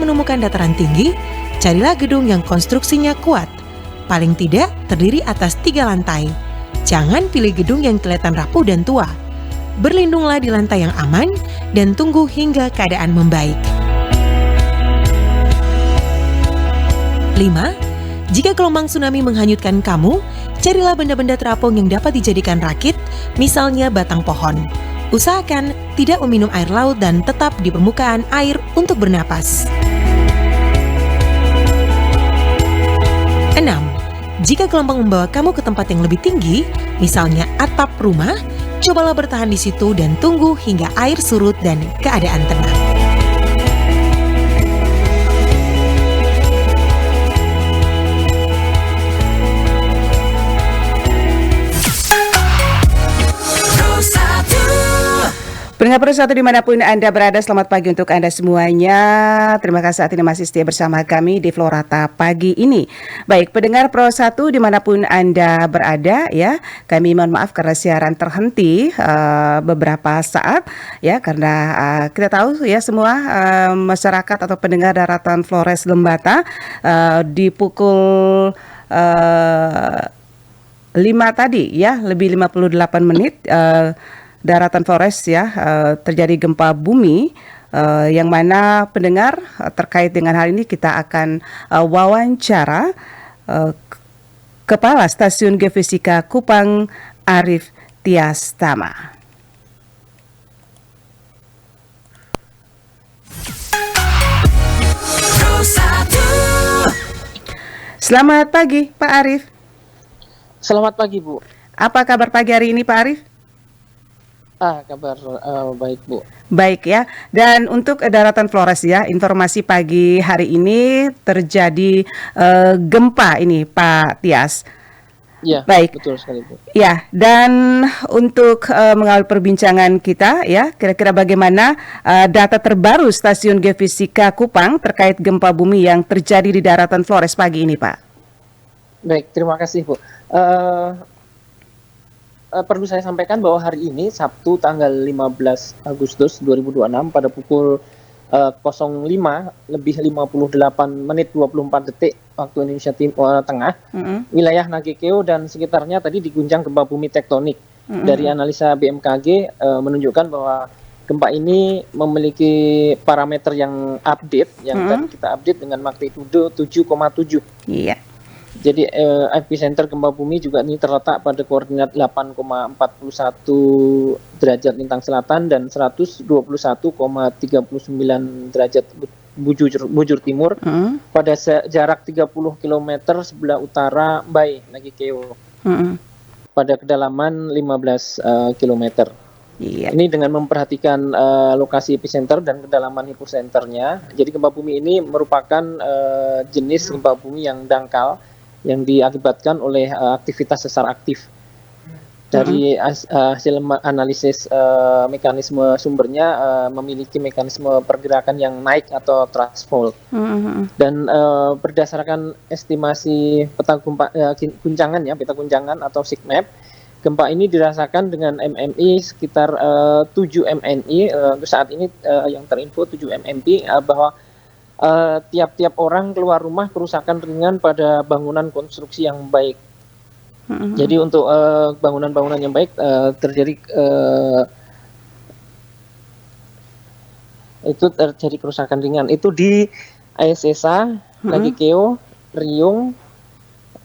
menemukan dataran tinggi, carilah gedung yang konstruksinya kuat. Paling tidak terdiri atas 3 lantai. Jangan pilih gedung yang kelihatan rapuh dan tua. Berlindunglah di lantai yang aman dan tunggu hingga keadaan membaik. 5. Jika gelombang tsunami menghanyutkan kamu, carilah benda-benda terapung yang dapat dijadikan rakit, misalnya batang pohon. Usahakan tidak meminum air laut dan tetap di permukaan air untuk bernapas. 6. Jika gelombang membawa kamu ke tempat yang lebih tinggi, misalnya atap rumah, cobalah bertahan di situ dan tunggu hingga air surut dan keadaan tenang. Pendengar Pro 1 dimanapun Anda berada, selamat pagi untuk Anda semuanya. Terima kasih saat ini masih setia bersama kami di Florata pagi ini. Baik, pendengar Pro 1 dimanapun Anda berada ya, kami mohon maaf karena siaran terhenti beberapa saat ya, karena kita tahu ya semua masyarakat atau pendengar daratan Flores Lembata di pukul 5 tadi ya, lebih 58 menit daratan Flores ya, terjadi gempa bumi yang mana pendengar terkait dengan hal ini kita akan wawancara Kepala Stasiun Geofisika Kupang Arief Tiastama. Selamat pagi Pak Arief. Selamat pagi Bu. Apa kabar pagi hari ini Pak Arief? Kabar baik Bu. Baik ya, dan untuk daratan Flores ya, informasi pagi hari ini terjadi gempa ini Pak Tias. Ya, baik. Betul sekali Bu. Ya, dan untuk mengawal perbincangan kita ya, kira-kira bagaimana data terbaru Stasiun Geofisika Kupang terkait gempa bumi yang terjadi di daratan Flores pagi ini Pak? Baik, terima kasih Bu. Perlu saya sampaikan bahwa hari ini Sabtu tanggal 15 Agustus 2026 pada pukul 05 lebih 58 menit 24 detik waktu Indonesia Tengah, wilayah Nagekeo dan sekitarnya tadi diguncang gempa bumi tektonik. Dari analisa BMKG menunjukkan bahwa gempa ini memiliki parameter yang update, yang tadi kita update dengan magnitudo 7,7. Iya. Jadi epicenter gempa bumi juga ini terletak pada koordinat 8,41 derajat lintang selatan dan 121,39 derajat bujur timur pada jarak 30 km sebelah utara Mbai, Nagekeo, pada kedalaman 15 km. Iya. Ini dengan memperhatikan lokasi epicenter dan kedalaman hiposenternya. Jadi gempa bumi ini merupakan jenis gempa bumi yang dangkal yang diakibatkan oleh aktivitas sesar aktif. Dari hasil analisis mekanisme sumbernya memiliki mekanisme pergerakan yang naik atau thrust fault. Dan berdasarkan estimasi peta guncangan ya, peta guncangan atau SIGMAP, gempa ini dirasakan dengan MMI sekitar 7 MNI. Untuk saat ini yang terinfo 7 MMP, bahwa tiap-tiap orang keluar rumah kerusakan ringan pada bangunan konstruksi yang baik. Jadi untuk bangunan-bangunan yang baik terjadi kerusakan ringan itu di Aesesa, Nagekeo, Riung,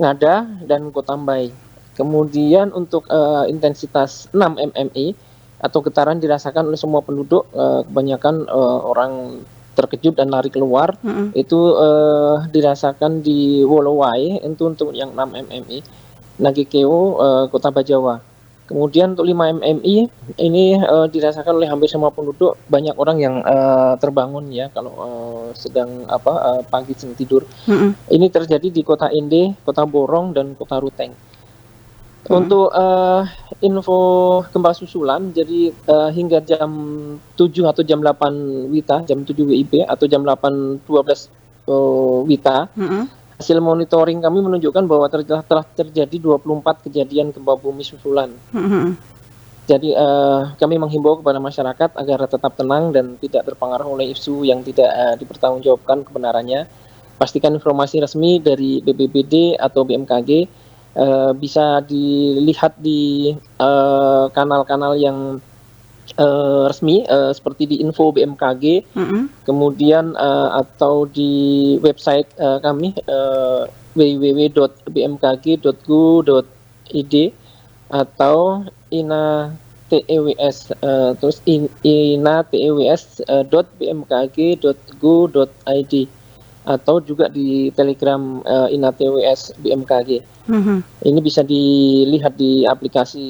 Ngada dan Kota Mbai. Kemudian untuk intensitas 6 MMI atau getaran dirasakan oleh semua penduduk, kebanyakan orang terkejut dan lari keluar. Itu dirasakan di Wolowai itu untuk yang 6 MMI, Nagekeo, Kota Bajawa. Kemudian untuk 5 MMI ini dirasakan oleh hampir semua penduduk, banyak orang yang terbangun ya kalau sedang pagi sedang tidur. Ini terjadi di Kota Ende, Kota Borong dan Kota Ruteng. Untuk info gempa susulan, jadi hingga jam 7 atau jam 8 WITA, jam 7 WIB atau jam 8.12 WITA, hasil monitoring kami menunjukkan bahwa telah terjadi 24 kejadian gempa bumi susulan. Jadi kami menghimbau kepada masyarakat agar tetap tenang dan tidak terpengaruh oleh isu yang tidak dipertanggungjawabkan kebenarannya. Pastikan informasi resmi dari BPBD atau BMKG bisa dilihat di kanal-kanal yang resmi seperti di info BMKG, kemudian atau di website kami www.bmkg.go.id atau ina TEWS terus ina tews.bmkg.go.id atau juga di Telegram ina TEWS BMKG. Ini bisa dilihat di aplikasi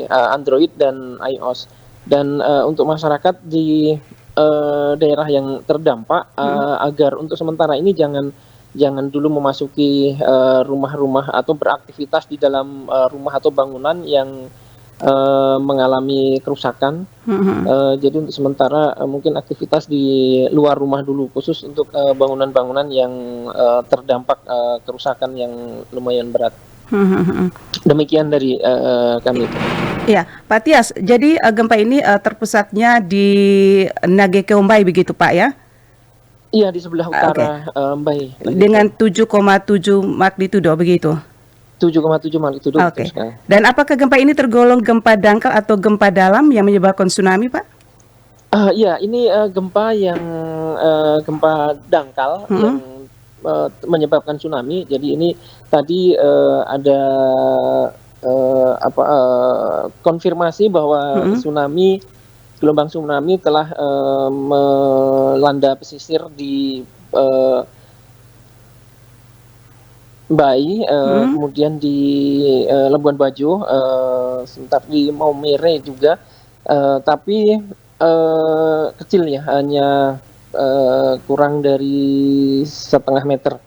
Android dan iOS. Dan untuk masyarakat di daerah yang terdampak agar untuk sementara ini jangan dulu memasuki rumah-rumah atau beraktivitas di dalam rumah atau bangunan yang mengalami kerusakan. Jadi untuk sementara mungkin aktivitas di luar rumah dulu, khusus untuk bangunan-bangunan yang terdampak kerusakan yang lumayan berat. Demikian dari kami. Ya, Pak Tias, jadi gempa ini terpusatnya di Nagekeumbai begitu Pak ya? Iya, di sebelah utara Mbai. Dengan 7,7 magnitudo begitu? 7,7 magnitudo. Oke. Dan apakah gempa ini tergolong gempa dangkal atau gempa dalam yang menyebabkan tsunami, Pak? Iya, ini gempa yang gempa dangkal yang menyebabkan tsunami. Jadi ini tadi ada konfirmasi bahwa gelombang tsunami telah melanda pesisir di Mbai, kemudian di Labuan Bajo, sebentar di Maumere juga, tapi kecil ya, hanya kurang dari 1,5 meter.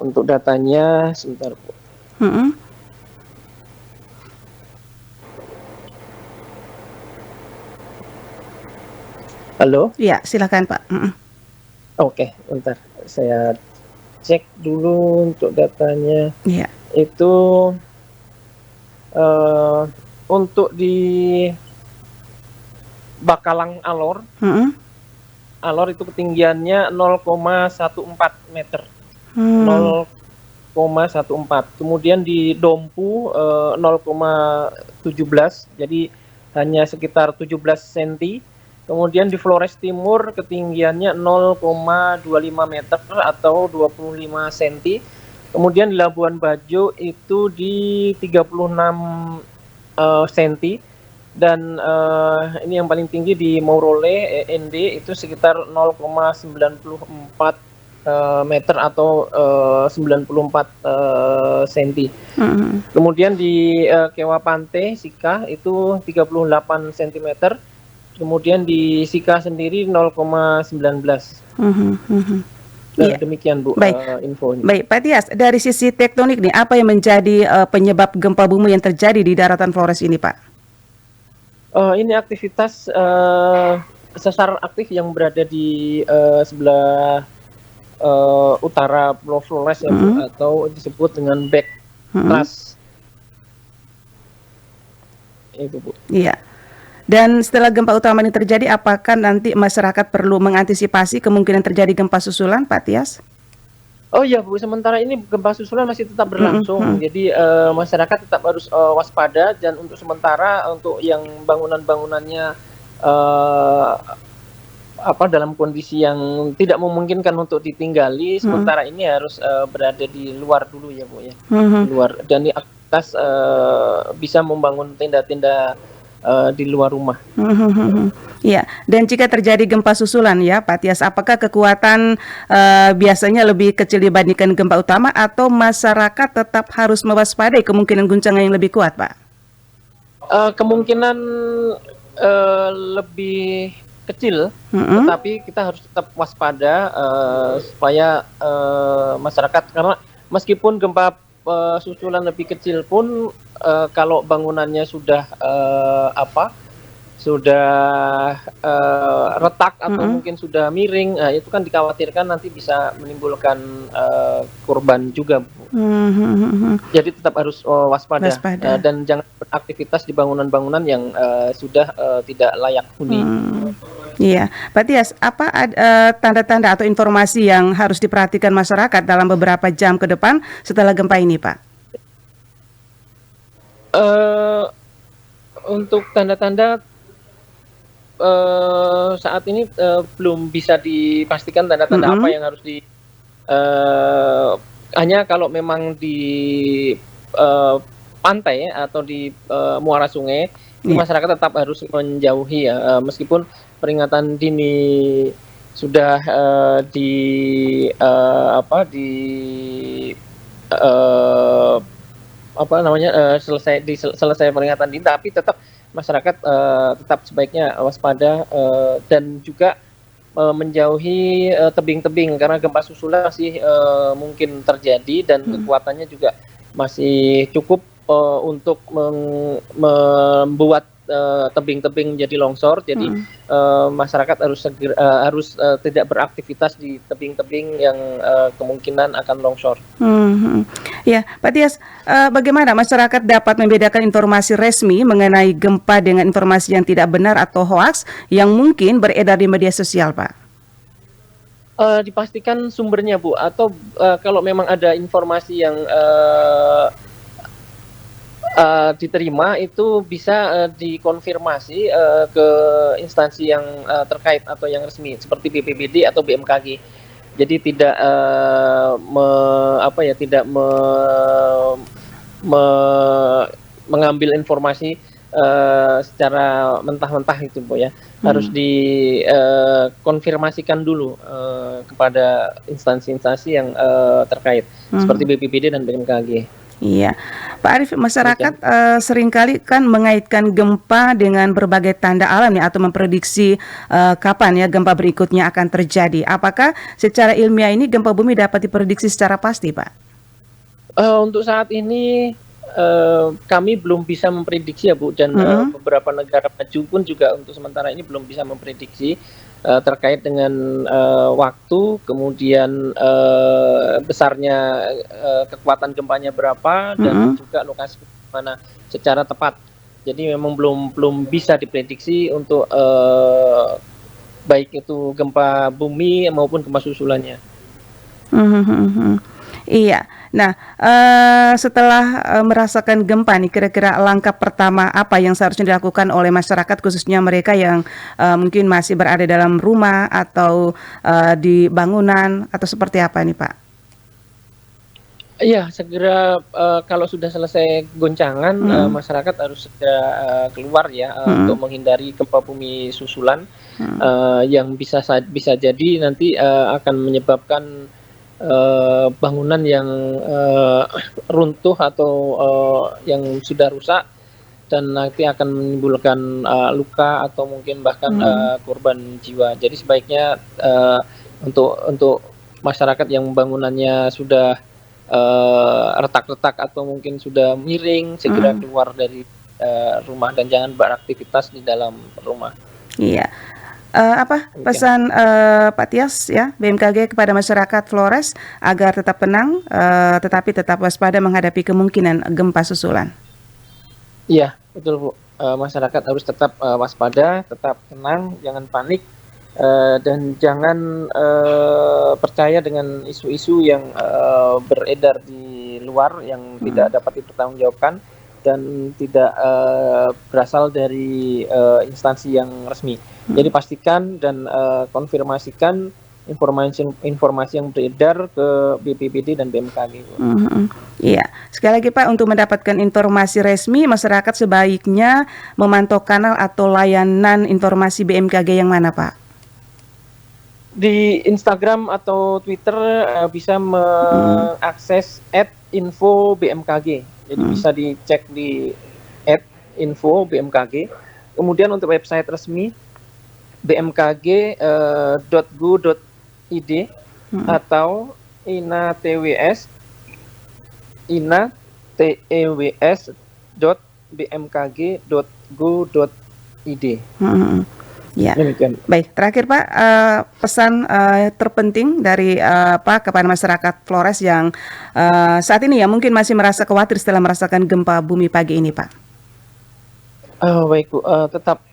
Untuk datanya, sebentar Bu. Halo? Iya, silakan Pak. Oke, bentar. Saya cek dulu untuk datanya. Iya. Itu untuk di Bakalang Alor, Alor itu ketinggiannya 0,14 meter. 0,14. Kemudian di Dompu 0,17, jadi hanya sekitar 17 cm. Kemudian di Flores Timur ketinggiannya 0,25 meter atau 25 cm. Kemudian di Labuan Bajo itu di 36 cm. Dan ini yang paling tinggi di Maurole ND itu sekitar 0,94 meter atau 94 cm. Kemudian di Kewa Pante Sika itu 38 cm. Kemudian di Sika sendiri 0,19. Demikian Bu. Baik. Infonya. Baik, Pak Tias, dari sisi tektonik nih, apa yang menjadi penyebab gempa bumi yang terjadi di daratan Flores ini, Pak? Ini aktivitas sesar aktif yang berada di sebelah utara Pulau Flores ya, Bu, atau disebut dengan back thrust. Itu Bu. Iya. Dan setelah gempa utama ini terjadi, apakah nanti masyarakat perlu mengantisipasi kemungkinan terjadi gempa susulan, Pak Tias? Oh iya Bu, sementara ini gempa susulan masih tetap berlangsung. Jadi masyarakat tetap harus waspada, dan untuk sementara untuk yang bangunan-bangunannya dalam kondisi yang tidak memungkinkan untuk ditinggali, sementara ini harus berada di luar dulu ya Bu ya. Luar, dan di atas bisa membangun tenda-tenda di luar rumah. Iya, dan jika terjadi gempa susulan ya Pak Tias, apakah kekuatan biasanya lebih kecil dibandingkan gempa utama, atau masyarakat tetap harus mewaspadai kemungkinan guncangan yang lebih kuat, Pak? Kemungkinan lebih kecil, tetapi kita harus tetap waspada supaya masyarakat, karena meskipun gempa susulan lebih kecil pun kalau bangunannya sudah sudah retak atau mungkin sudah miring, itu kan dikhawatirkan nanti bisa menimbulkan korban juga, Bu. Jadi tetap harus waspada, Waspada. dan jangan beraktivitas di bangunan-bangunan yang sudah tidak layak huni. Iya, Pak Tias, apa tanda-tanda atau informasi yang harus diperhatikan masyarakat dalam beberapa jam ke depan setelah gempa ini, Pak? Untuk tanda-tanda saat ini belum bisa dipastikan tanda-tanda apa yang harus hanya kalau memang di pantai atau di muara sungai, masyarakat tetap harus menjauhi ya, meskipun peringatan dini sudah selesai peringatan dini, tapi tetap masyarakat tetap sebaiknya waspada dan juga menjauhi tebing-tebing karena gempa susulan masih mungkin terjadi dan kekuatannya juga masih cukup untuk membuat tebing-tebing jadi longsor. Jadi masyarakat harus tidak beraktivitas di tebing-tebing yang kemungkinan akan longsor. Ya, Pak Tias, bagaimana masyarakat dapat membedakan informasi resmi mengenai gempa dengan informasi yang tidak benar atau hoaks yang mungkin beredar di media sosial, Pak? Dipastikan sumbernya, Bu, atau kalau memang ada informasi yang diterima itu bisa dikonfirmasi ke instansi yang terkait atau yang resmi seperti BPBD atau BMKG. Jadi tidak mengambil informasi secara mentah-mentah itu, Bu, ya. Harus dikonfirmasikan dulu kepada instansi-instansi yang terkait seperti BPBD dan BMKG. Iya, Pak Arief, masyarakat seringkali kan mengaitkan gempa dengan berbagai tanda alam ya, atau memprediksi kapan ya gempa berikutnya akan terjadi. Apakah secara ilmiah ini gempa bumi dapat diprediksi secara pasti, Pak? Untuk saat ini kami belum bisa memprediksi ya, Bu, dan beberapa negara maju pun juga untuk sementara ini belum bisa memprediksi terkait dengan waktu, kemudian besarnya kekuatan gempanya berapa, dan juga lokasi mana secara tepat. Jadi memang belum bisa diprediksi untuk baik itu gempa bumi maupun gempa susulannya. Iya. Nah, setelah merasakan gempa nih, kira-kira langkah pertama apa yang seharusnya dilakukan oleh masyarakat, khususnya mereka yang mungkin masih berada dalam rumah atau di bangunan, atau seperti apa nih, Pak? Iya, segera kalau sudah selesai goncangan, masyarakat harus segera keluar ya, untuk menghindari gempa bumi susulan yang bisa jadi nanti akan menyebabkan bangunan yang runtuh atau yang sudah rusak dan nanti akan menimbulkan luka atau mungkin bahkan korban jiwa. Jadi sebaiknya untuk masyarakat yang bangunannya sudah retak-retak atau mungkin sudah miring, segera keluar dari rumah dan jangan beraktivitas di dalam rumah. Iya. Pesan Pak Tias ya, BMKG kepada masyarakat Flores agar tetap tenang tetapi tetap waspada menghadapi kemungkinan gempa susulan? Iya, betul, Bu. Masyarakat harus tetap waspada, tetap tenang, jangan panik, dan jangan percaya dengan isu-isu yang beredar di luar yang tidak dapat dipertanggungjawabkan dan tidak berasal dari instansi yang resmi. Jadi pastikan dan konfirmasikan informasi yang beredar ke BPBD dan BMKG. Iya, sekali lagi Pak, untuk mendapatkan informasi resmi, masyarakat sebaiknya memantau kanal atau layanan informasi BMKG yang mana, Pak? Di Instagram atau Twitter bisa mengakses @info_bmkg. Jadi bisa dicek di @info_bmkg. Kemudian untuk website resmi bmkg.go.id atau inatews.bmkg.go.id. ide. Ya, Demikian. baik. Terakhir Pak, pesan terpenting dari Pak kepada masyarakat Flores yang saat ini ya mungkin masih merasa khawatir setelah merasakan gempa bumi pagi ini, Pak. Baik Bu, tetap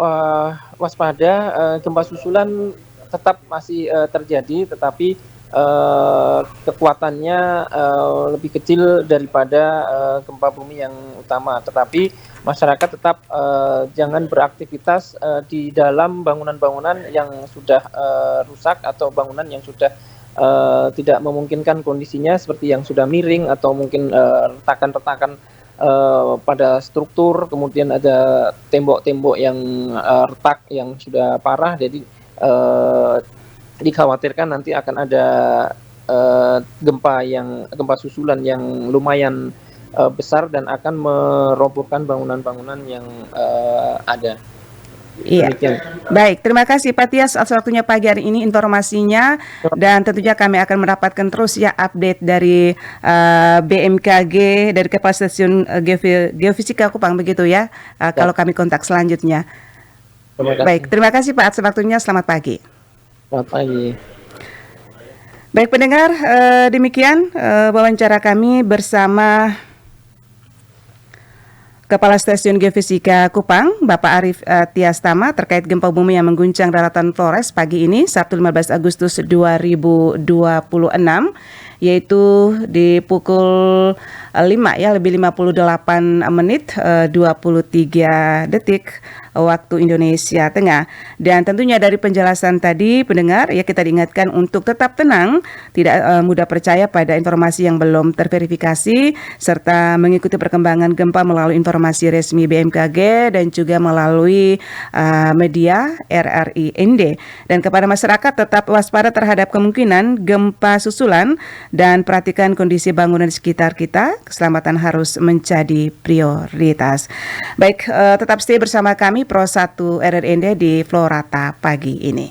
waspada. Gempa susulan tetap masih terjadi, tetapi kekuatannya lebih kecil daripada gempa bumi yang utama. Tetapi masyarakat tetap jangan beraktivitas di dalam bangunan-bangunan yang sudah rusak atau bangunan yang sudah tidak memungkinkan kondisinya, seperti yang sudah miring atau mungkin retakan-retakan pada struktur, kemudian ada tembok-tembok yang retak yang sudah parah. Jadi dikhawatirkan nanti akan ada gempa susulan yang lumayan besar dan akan merobohkan bangunan-bangunan yang ada. Iya. Demikian. Baik, terima kasih Pak Tias atas waktunya pagi hari ini informasinya, dan tentunya kami akan mendapatkan terus ya update dari BMKG, dari Kepala Stasiun Geofisika Kupang begitu ya, kalau kami kontak selanjutnya. Baik, terima kasih Pak atas waktunya, selamat pagi. Selamat pagi. Baik pendengar, demikian wawancara kami bersama Kepala Stasiun Geofisika Kupang, Bapak Arief Tias Tama, terkait gempa bumi yang mengguncang daratan Flores pagi ini, Sabtu 15 Agustus 2026, yaitu di pukul 5 ya, lebih 58 menit 23 detik waktu Indonesia Tengah. Dan tentunya dari penjelasan tadi pendengar ya, kita diingatkan untuk tetap tenang, tidak mudah percaya pada informasi yang belum terverifikasi, serta mengikuti perkembangan gempa melalui informasi resmi BMKG dan juga melalui media RRI ND. Dan kepada masyarakat tetap waspada terhadap kemungkinan gempa susulan dan perhatikan kondisi bangunan di sekitar kita. Keselamatan harus menjadi prioritas. Baik, tetap stay bersama kami Pro 1 RRND di Florata pagi ini.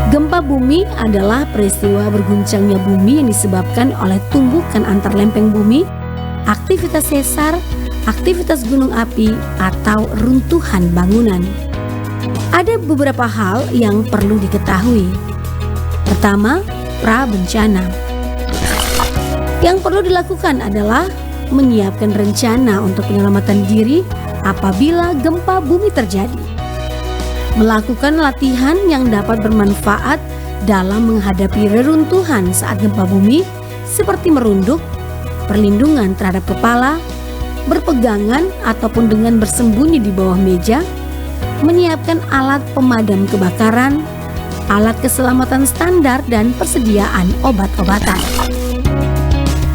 Gempa bumi adalah peristiwa berguncangnya bumi yang disebabkan oleh tumbukan antar lempeng bumi, aktivitas sesar, aktivitas gunung api, atau runtuhan bangunan. Ada beberapa hal yang perlu diketahui. Pertama, pra-bencana. Yang perlu dilakukan adalah menyiapkan rencana untuk penyelamatan diri apabila gempa bumi terjadi. Melakukan latihan yang dapat bermanfaat dalam menghadapi reruntuhan saat gempa bumi, seperti merunduk, perlindungan terhadap kepala, berpegangan ataupun dengan bersembunyi di bawah meja, menyiapkan alat pemadam kebakaran, alat keselamatan standar, dan persediaan obat-obatan.